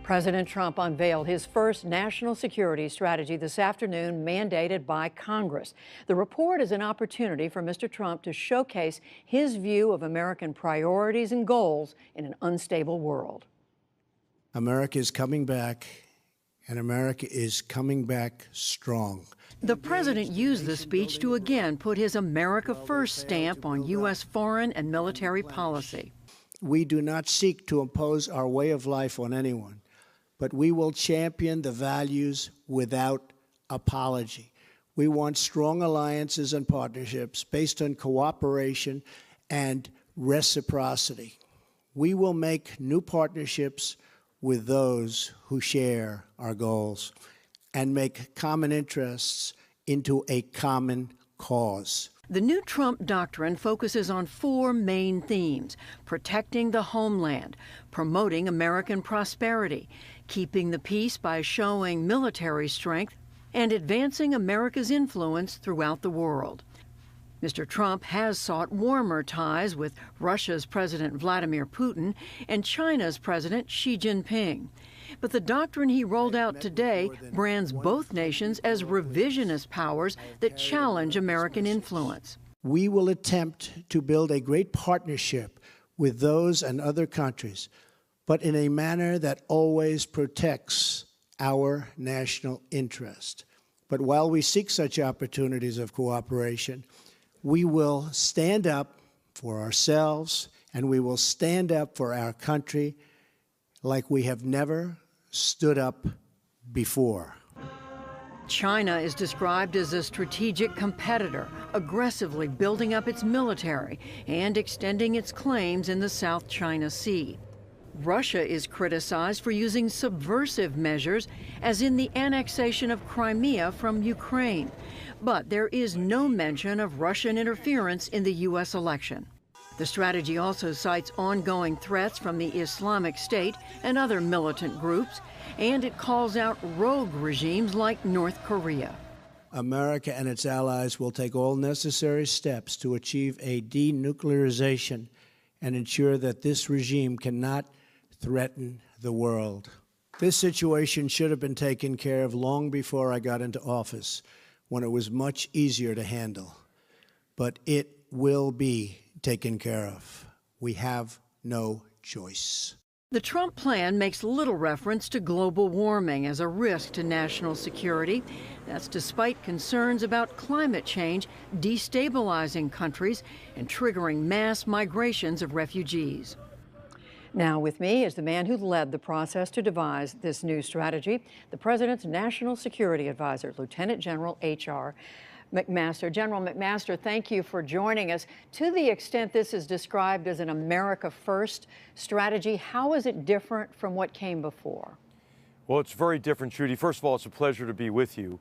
President Trump unveiled his first national security strategy this afternoon, mandated by Congress. The report is an opportunity for Mr. Trump to showcase his view of American priorities and goals in an unstable world. America is coming back, and America is coming back strong. The president used the speech to again put his America First stamp on U.S. foreign and military policy. We do not seek to impose our way of life on anyone, but we will champion the values without apology. We want strong alliances and partnerships based on cooperation and reciprocity. We will make new partnerships with those who share our goals and make common interests into a common cause. The new Trump doctrine focuses on four main themes: protecting the homeland, promoting American prosperity, keeping the peace by showing military strength, and advancing America's influence throughout the world. Mr. Trump has sought warmer ties with Russia's President Vladimir Putin and China's President Xi Jinping. But the doctrine he rolled out today brands both nations as revisionist powers that challenge American influence. We will attempt to build a great partnership with those and other countries, but in a manner that always protects our national interest. But while we seek such opportunities of cooperation, we will stand up for ourselves, and we will stand up for our country like we have never stood up before. China is described as a strategic competitor, aggressively building up its military and extending its claims in the South China Sea. Russia is criticized for using subversive measures, as in the annexation of Crimea from Ukraine. But there is no mention of Russian interference in the U.S. election. The strategy also cites ongoing threats from the Islamic State and other militant groups, and it calls out rogue regimes like North Korea. America and its allies will take all necessary steps to achieve a denuclearization and ensure that this regime cannot threaten the world. This situation should have been taken care of long before I got into office, when it was much easier to handle. But it will be taken care of. We have no choice. The Trump plan makes little reference to global warming as a risk to national security. That's despite concerns about climate change destabilizing countries and triggering mass migrations of refugees. Now with me is the man who led the process to devise this new strategy, the President's National Security Advisor, Lieutenant General H.R. McMaster. General McMaster, thank you for joining us. To the extent this is described as an America First strategy, how is it different from what came before? Well, it's very different, Judy. First of all, it's a pleasure to be with you.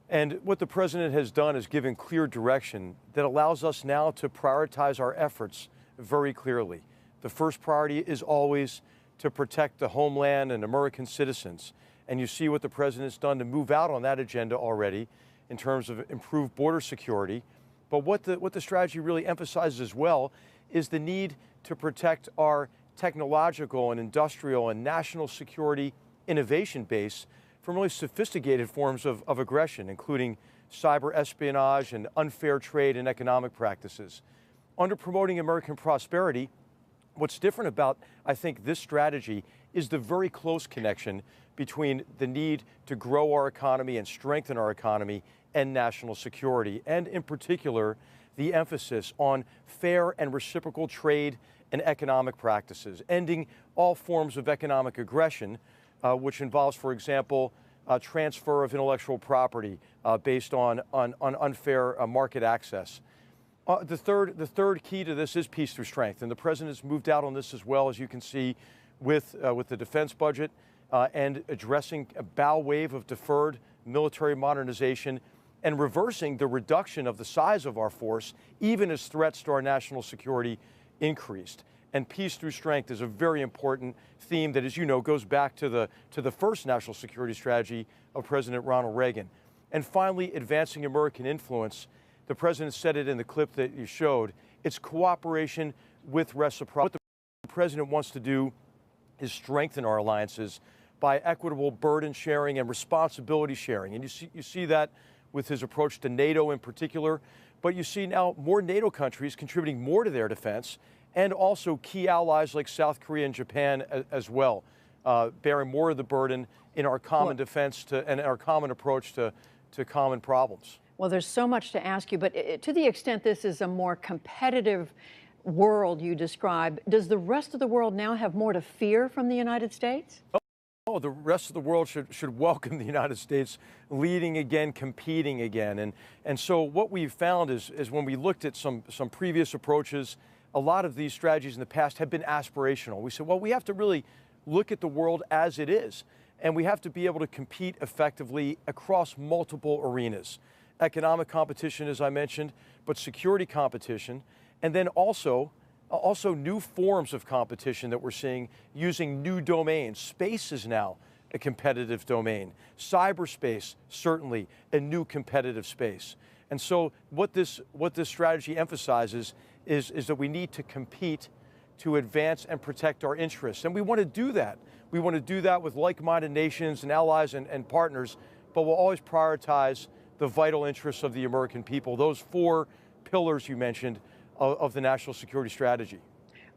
And what the President has done is given clear direction that allows us now to prioritize our efforts very clearly. The first priority is always to protect the homeland and American citizens. And you see what the President's done to move out on that agenda already in terms of improved border security. But what the strategy really emphasizes as well is the need to protect our technological and industrial and national security innovation base from really sophisticated forms of aggression, including cyber espionage and unfair trade and economic practices. Under promoting American prosperity, what's different about, I think, this strategy is the very close connection between the need to grow our economy and strengthen our economy and national security, and in particular, the emphasis on fair and reciprocal trade and economic practices, ending all forms of economic aggression, which involves, for example, transfer of intellectual property based on unfair market access. The third key to this is peace through strength, and the President's moved out on this as well, as you can see, with the defense budget and addressing a bow wave of deferred military modernization and reversing the reduction of the size of our force, even as threats to our national security increased. And peace through strength is a very important theme that, as you know, goes back to the first national security strategy of President Ronald Reagan. And finally, advancing American influence. The President said it in the clip that you showed. It's cooperation with reciprocity. What the President wants to do is strengthen our alliances by equitable burden sharing and responsibility sharing. And you see that with his approach to NATO in particular. But you see now more NATO countries contributing more to their defense, and also key allies like South Korea and Japan as well, bearing more of the burden in our common defense and our common approach to common problems. Well, there's so much to ask you, but to the extent this is a more competitive world you describe, does the rest of the world now have more to fear from the United States? Oh, the rest of the world should welcome the United States leading again, competing again. And so what we've found is when we looked at some previous approaches, a lot of these strategies in the past have been aspirational. We said, well, we have to really look at the world as it is, and we have to be able to compete effectively across multiple arenas. Economic competition, as I mentioned, but security competition, and then also new forms of competition that we're seeing using new domains. Space is now a competitive domain. Cyberspace, certainly a new competitive space. And so what this strategy emphasizes is that we need to compete to advance and protect our interests. And we want to do that. We want to do that with like-minded nations and allies and partners, but we'll always prioritize the vital interests of the American people, those four pillars you mentioned of the national security strategy.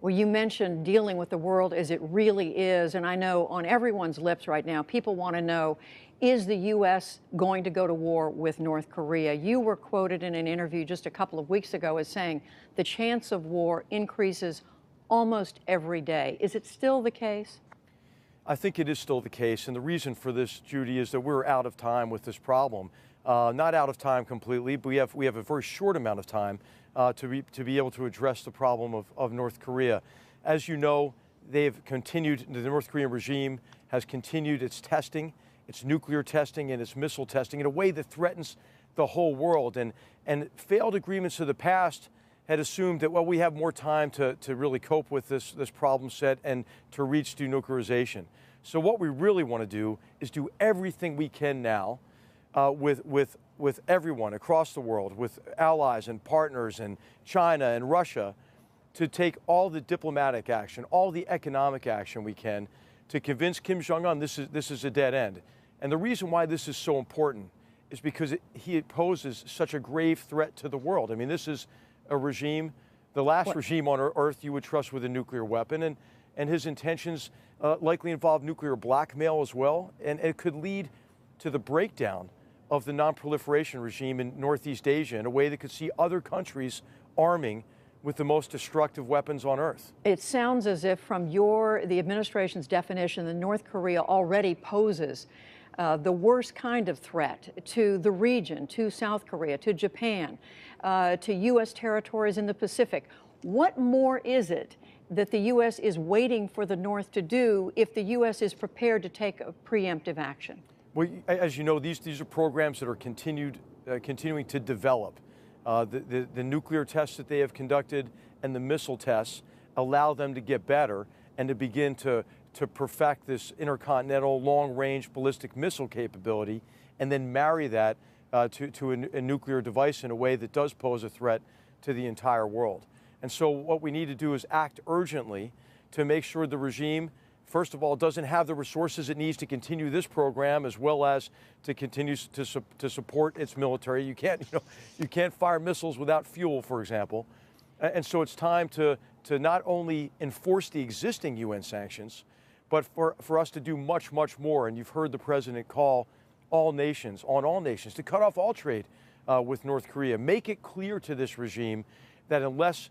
Well, you mentioned dealing with the world as it really is, and I know on everyone's lips right now, people want to know, is the U.S. going to go to war with North Korea? You were quoted in an interview just a couple of weeks ago as saying the chance of war increases almost every day. Is it still the case? I think it is still the case, and the reason for this, Judy, is that we're out of time with this problem. Not out of time completely, but we have a very short amount of time to be able to address the problem of North Korea. As you know, they've continued, the North Korean regime has continued its testing, its nuclear testing and its missile testing in a way that threatens the whole world. And failed agreements of the past had assumed that, well, we have more time to really cope with this problem set and to reach denuclearization. So what we really want to do is do everything we can now with everyone across the world, with allies and partners and China and Russia, to take all the diplomatic action, all the economic action we can to convince Kim Jong-un this is a dead end. And the reason why this is so important is because he poses such a grave threat to the world. I mean, this is a regime, the last regime on Earth you would trust with a nuclear weapon, and his intentions likely involve nuclear blackmail as well, and it could lead to the breakdown of the non-proliferation regime in Northeast Asia in a way that could see other countries arming with the most destructive weapons on Earth. It sounds as if from the administration's definition, that North Korea already poses the worst kind of threat to the region, to South Korea, to Japan, to U.S. territories in the Pacific. What more is it that the U.S. is waiting for the North to do if the U.S. is prepared to take a preemptive action? Well, as you know, these are programs that are continuing to develop. The nuclear tests that they have conducted and the missile tests allow them to get better and to begin to perfect this intercontinental long-range ballistic missile capability, and then marry that to a nuclear device in a way that does pose a threat to the entire world. And so what we need to do is act urgently to make sure the regime, first of all, doesn't have the resources it needs to continue this program, as well as to continue to support its military. You can't fire missiles without fuel, for example. And so it's time to not only enforce the existing UN sanctions, but for us to do much, much more. And you've heard the president call on all nations to cut off all trade with North Korea. Make it clear to this regime that unless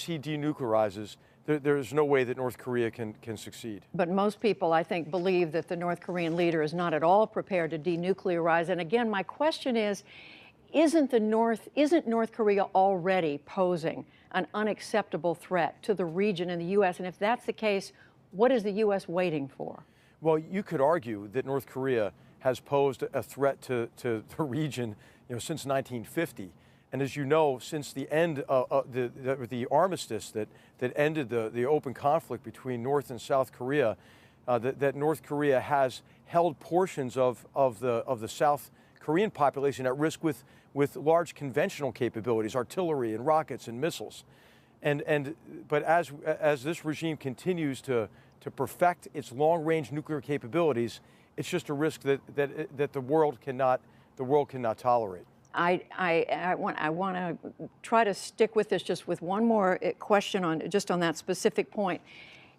he denuclearizes, there's no way that North Korea can succeed. But most people, I think, believe that the North Korean leader is not at all prepared to denuclearize. And again, my question is, isn't North Korea already posing an unacceptable threat to the region and the U.S.? And if that's the case, what is the U.S. waiting for? Well, you could argue that North Korea has posed a threat to the region, since 1950. And as you know, since the end of the armistice that ended the open conflict between North and South Korea, that North Korea has held portions of the South Korean population at risk with large conventional capabilities, artillery and rockets and missiles. But as this regime continues to to perfect its long-range nuclear capabilities, it's just a risk that the world cannot tolerate. I want to try to stick with this just with one more question on that specific point.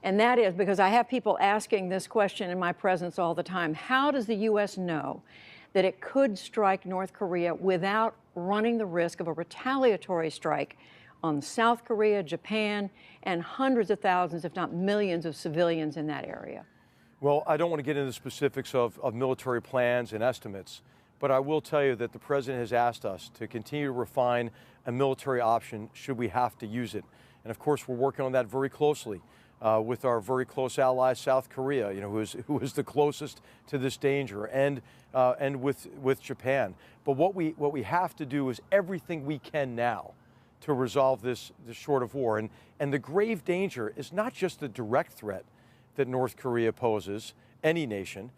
And that is because I have people asking this question in my presence all the time. How does the U.S. know that it could strike North Korea without running the risk of a retaliatory strike on South Korea, Japan, and hundreds of thousands, if not millions, of civilians in that area? Well, I don't want to get into the specifics of military plans and estimates, but I will tell you that the President has asked us to continue to refine a military option should we have to use it. And of course, we're working on that very closely with our very close ally, South Korea, who is the closest to this danger, and with Japan. But what we have to do is everything we can now to resolve this short of war. And the grave danger is not just the direct threat that North Korea poses, any nation,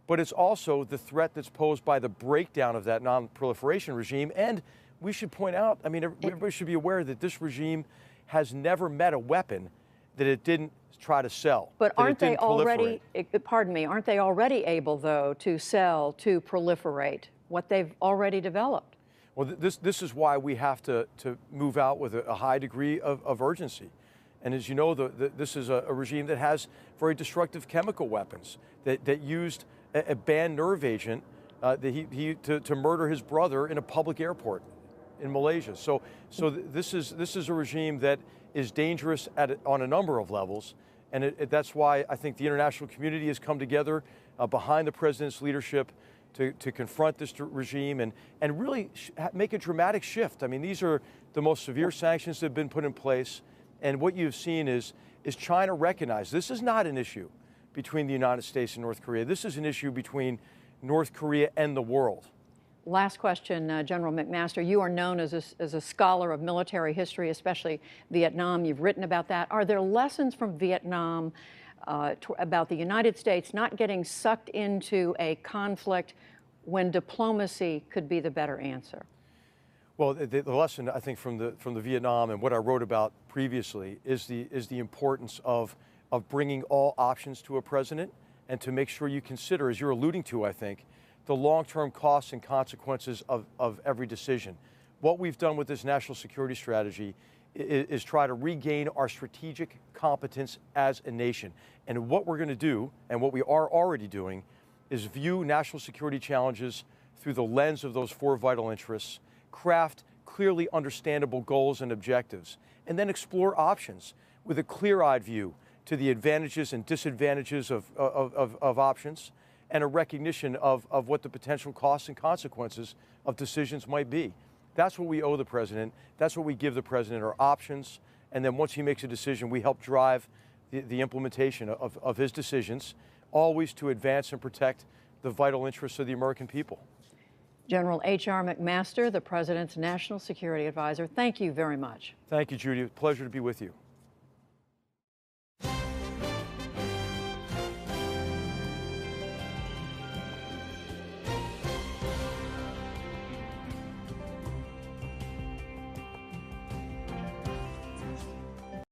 but it's also the threat that's posed by the breakdown of that non-proliferation regime. And we should point out, I mean, everybody should be aware that this regime has never met a weapon that it didn't try to sell. But aren't they already, pardon me, aren't they already able, though, to sell, to proliferate what they've already developed? Well, this is why we have to move out with a high degree of urgency. And as you know, this is a regime that has very destructive chemical weapons, that used a banned nerve agent to murder his brother in a public airport in Malaysia. So this is a regime that is dangerous on a number of levels. And that's why I think the international community has come together behind the President's leadership to confront this regime and really make a dramatic shift. I mean, these are the most severe sanctions that have been put in place. And what you've seen is China recognize this is not an issue between the United States and North Korea. This is an issue between North Korea and the world. Last question, General McMaster. You are known as a scholar of military history, especially Vietnam. You've written about that. Are there lessons from Vietnam about the United States not getting sucked into a conflict when diplomacy could be the better answer? Well, the lesson, I think, from the Vietnam and what I wrote about previously is the importance of bringing all options to a president and to make sure you consider, as you're alluding to, I think, the long-term costs and consequences of every decision. What we've done with this national security strategy is try to regain our strategic competence as a nation. And what we're going to do, and what we are already doing, is view national security challenges through the lens of those four vital interests, craft clearly understandable goals and objectives, and then explore options with a clear-eyed view to the advantages and disadvantages of options, and a recognition of what the potential costs and consequences of decisions might be. That's what we owe the President. That's what we give the President, our options. And then once he makes a decision, we help drive the implementation of his decisions, always to advance and protect the vital interests of the American people. General H.R. McMaster, the President's National Security Advisor, thank you very much. Thank you, Judy. Pleasure to be with you.